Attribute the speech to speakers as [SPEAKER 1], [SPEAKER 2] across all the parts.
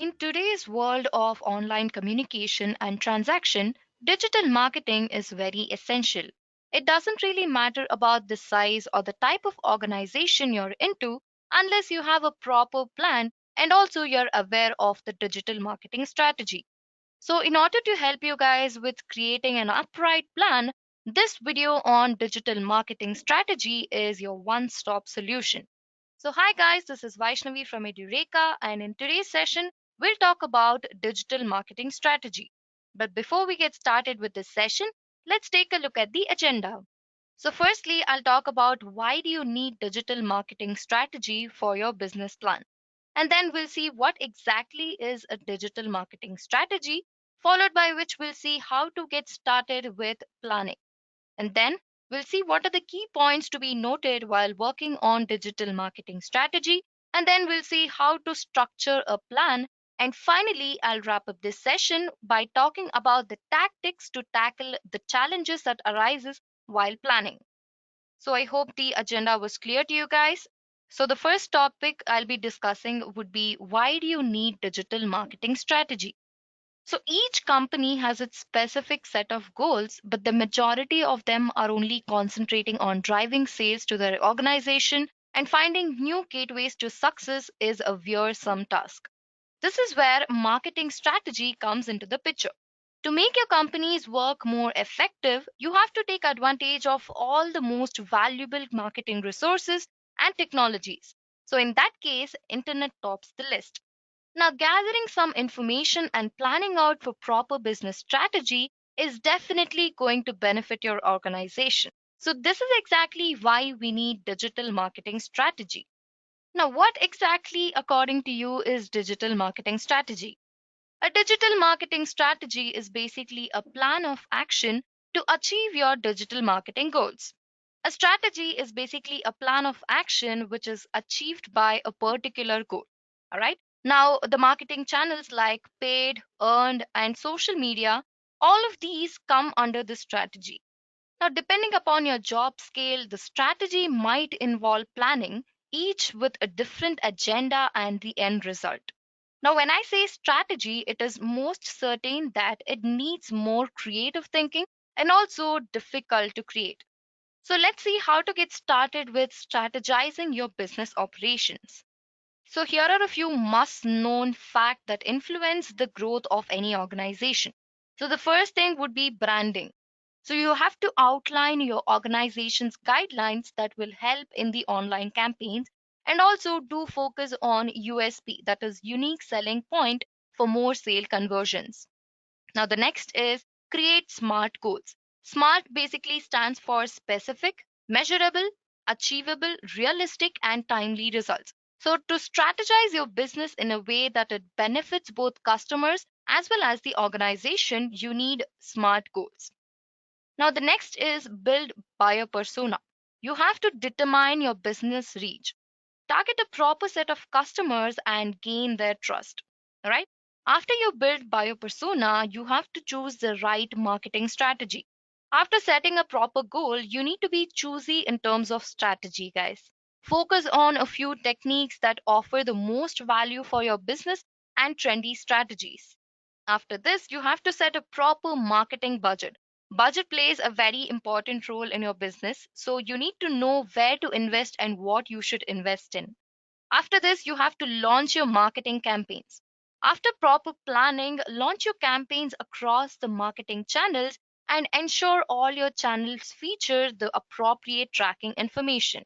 [SPEAKER 1] In today's world of online communication and transaction, digital marketing is very essential. It doesn't really matter about the size or the type of organization you're into unless you have a proper plan and also you're aware of the digital marketing strategy. So, in order to help you guys with creating an upright plan, this video on digital marketing strategy is your one stop solution. So, hi guys, this is Vaishnavi from Edureka, and in today's session, we'll talk about digital marketing strategy. But before we get started with this session, let's take a look at the agenda. So, firstly, I'll talk about why do you need digital marketing strategy for your business plan. And then we'll see what exactly is a digital marketing strategy, followed by which we'll see how to get started with planning. And then we'll see what are the key points to be noted while working on digital marketing strategy. And then we'll see how to structure a plan. And finally, I'll wrap up this session by talking about the tactics to tackle the challenges that arises while planning. So I hope the agenda was clear to you guys. So the first topic I'll be discussing would be why do you need digital marketing strategy? So each company has its specific set of goals, but the majority of them are only concentrating on driving sales to their organization, and finding new gateways to success is a wearisome task. This is where marketing strategy comes into the picture. To make your company's work more effective, you have to take advantage of all the most valuable marketing resources and technologies. So in that case, internet tops the list. Now, gathering some information and planning out for proper business strategy is definitely going to benefit your organization. So this is exactly why we need digital marketing strategy. Now, what exactly, according to you, is digital marketing strategy? A digital marketing strategy is basically a plan of action to achieve your digital marketing goals. A strategy is basically a plan of action which is achieved by a particular goal. All right. Now, the marketing channels like paid, earned, and social media, all of these come under this strategy. Now, depending upon your job scale, the strategy might involve planning, each with a different agenda and the end result. Now, when I say strategy, it is most certain that it needs more creative thinking and also difficult to create. So, let's see how to get started with strategizing your business operations. So, here are a few must known facts that influence the growth of any organization. So, the first thing would be branding. So, you have to outline your organization's guidelines that will help in the online campaigns, and also do focus on USP, that is, unique selling point, for more sale conversions. Now, the next is create SMART goals. SMART basically stands for specific, measurable, achievable, realistic, and timely results. So, to strategize your business in a way that it benefits both customers as well as the organization, you need SMART goals. Now, the next is build buyer persona. You have to determine your business reach, target a proper set of customers, and gain their trust. All right. After you build buyer persona, you have to choose the right marketing strategy. After setting a proper goal, you need to be choosy in terms of strategy, guys. Focus on a few techniques that offer the most value for your business and trendy strategies. After this, you have to set a proper marketing budget. Budget plays a very important role in your business, so you need to know where to invest and what you should invest in. After this, you have to launch your marketing campaigns. After proper planning, launch your campaigns across the marketing channels and ensure all your channels feature the appropriate tracking information.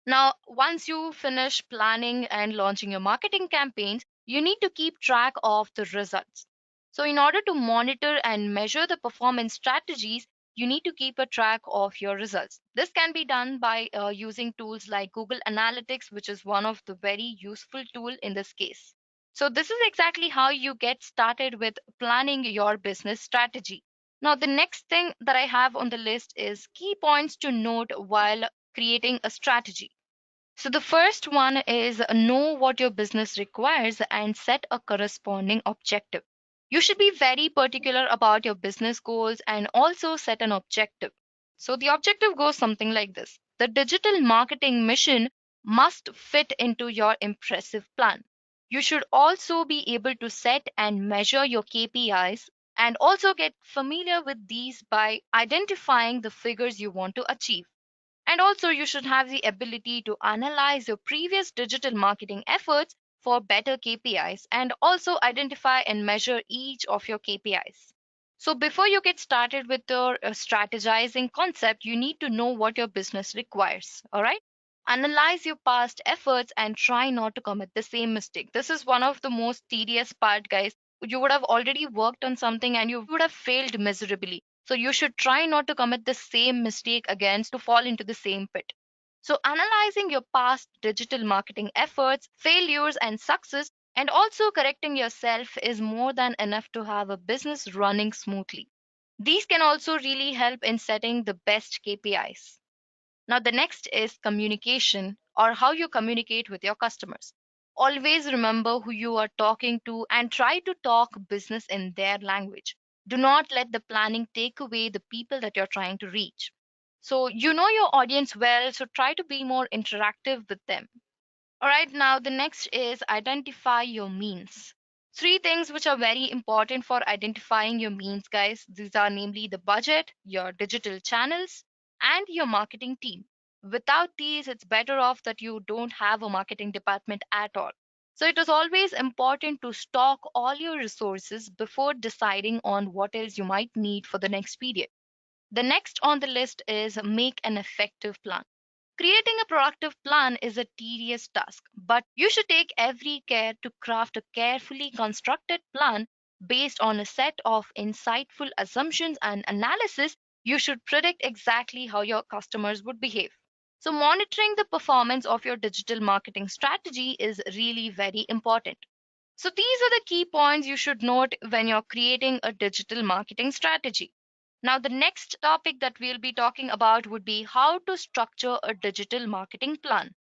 [SPEAKER 1] Now, once you finish planning and launching your marketing campaigns, you need to keep track of the results. So, in order to monitor and measure the performance strategies, you need to keep a track of your results. This can be done by using tools like Google Analytics, which is one of the very useful tool in this case. So, this is exactly how you get started with planning your business strategy. Now, the next thing that I have on the list is key points to note while creating a strategy. So the first one is know what your business requires and set a corresponding objective. You should be very particular about your business goals and also set an objective. So the objective goes something like this. The digital marketing mission must fit into your impressive plan. You should also be able to set and measure your KPIs and also get familiar with these by identifying the figures you want to achieve. And also, you should have the ability to analyze your previous digital marketing efforts for better KPIs and also identify and measure each of your KPIs. So, before you get started with your strategizing concept, you need to know what your business requires. All right. Analyze your past efforts and try not to commit the same mistake. This is one of the most tedious part, guys. You would have already worked on something and you would have failed miserably. So you should try not to commit the same mistake again to fall into the same pit. So analyzing your past digital marketing efforts, failures and success and also correcting yourself is more than enough to have a business running smoothly. These can also really help in setting the best KPIs. Now, the next is communication or how you communicate with your customers. Always remember who you are talking to and try to talk business in their language. Do not let the planning take away the people that you're trying to reach. So, you know your audience well, so try to be more interactive with them. All right, now the next is identify your means. Three things which are very important for identifying your means, guys. These are namely the budget, your digital channels, and your marketing team. Without these, it's better off that you don't have a marketing department at all. So it is always important to stock all your resources before deciding on what else you might need for the next period. The next on the list is make an effective plan. Creating a productive plan is a tedious task, but you should take every care to craft a carefully constructed plan based on a set of insightful assumptions and analysis. You should predict exactly how your customers would behave. So, monitoring the performance of your digital marketing strategy is really very important. So, these are the key points you should note when you're creating a digital marketing strategy. Now, the next topic that we'll be talking about would be how to structure a digital marketing plan.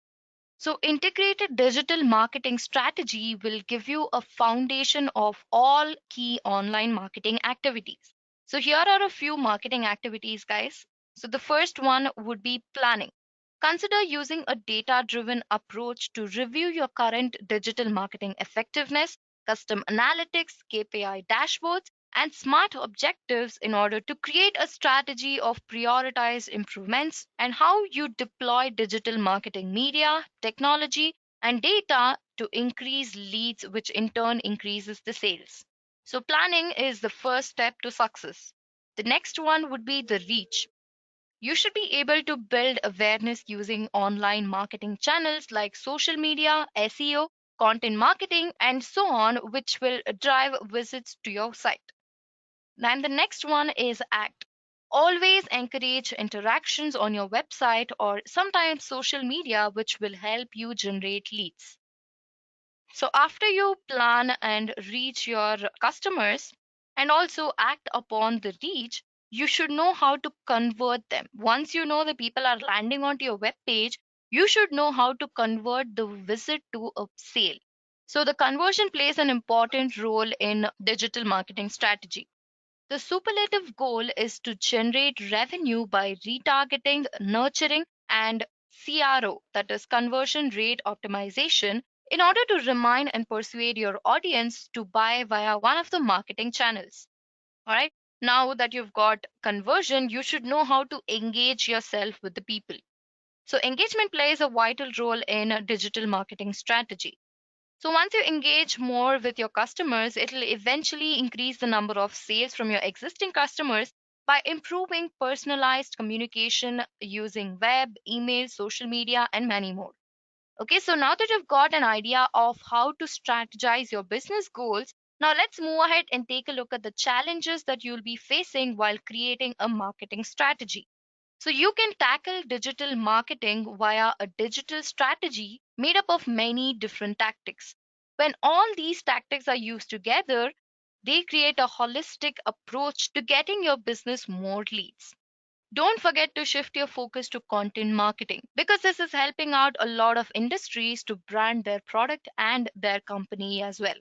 [SPEAKER 1] So, integrated digital marketing strategy will give you a foundation of all key online marketing activities. So, here are a few marketing activities, guys. So, the first one would be planning. Consider using a data driven approach to review your current digital marketing effectiveness, custom analytics, KPI dashboards, and smart objectives in order to create a strategy of prioritized improvements and how you deploy digital marketing media, technology, and data to increase leads, which in turn increases the sales. So, planning is the first step to success. The next one would be the reach. You should be able to build awareness using online marketing channels like social media, SEO, content marketing, and so on, which will drive visits to your site. Then the next one is act. Always encourage interactions on your website or sometimes social media, which will help you generate leads. So, after you plan and reach your customers and also act upon the reach, you should know how to convert them. Once you know the people are landing onto your web page, you should know how to convert the visit to a sale. So, the conversion plays an important role in digital marketing strategy. The superlative goal is to generate revenue by retargeting, nurturing, and CRO, that is conversion rate optimization, in order to remind and persuade your audience to buy via one of the marketing channels. All right. Now that you've got conversion, you should know how to engage yourself with the people. So, engagement plays a vital role in a digital marketing strategy. So once you engage more with your customers, it will eventually increase the number of sales from your existing customers by improving personalized communication using web, email, social media, and many more. Okay, so now that you've got an idea of how to strategize your business goals, now let's move ahead and take a look at the challenges that you'll be facing while creating a marketing strategy. So you can tackle digital marketing via a digital strategy made up of many different tactics. When all these tactics are used together, they create a holistic approach to getting your business more leads. Don't forget to shift your focus to content marketing because this is helping out a lot of industries to brand their product and their company as well.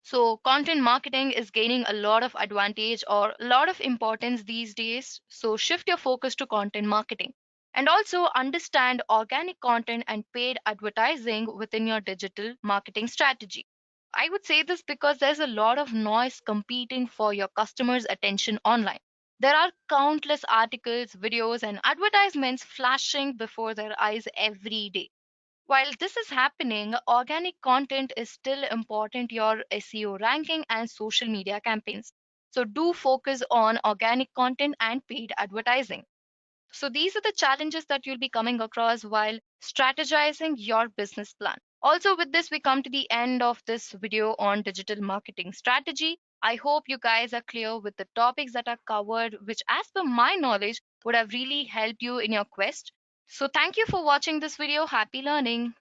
[SPEAKER 1] So, content marketing is gaining a lot of advantage or a lot of importance these days. So, shift your focus to content marketing and also understand organic content and paid advertising within your digital marketing strategy. I would say this because there's a lot of noise competing for your customers' attention online. There are countless articles, videos, and advertisements flashing before their eyes every day. While this is happening, organic content is still important your SEO ranking and social media campaigns. So do focus on organic content and paid advertising. So these are the challenges that you'll be coming across while strategizing your business plan. Also, with this, we come to the end of this video on digital marketing strategy. I hope you guys are clear with the topics that are covered, which, as per my knowledge, would have really helped you in your quest. So, thank you for watching this video. Happy learning.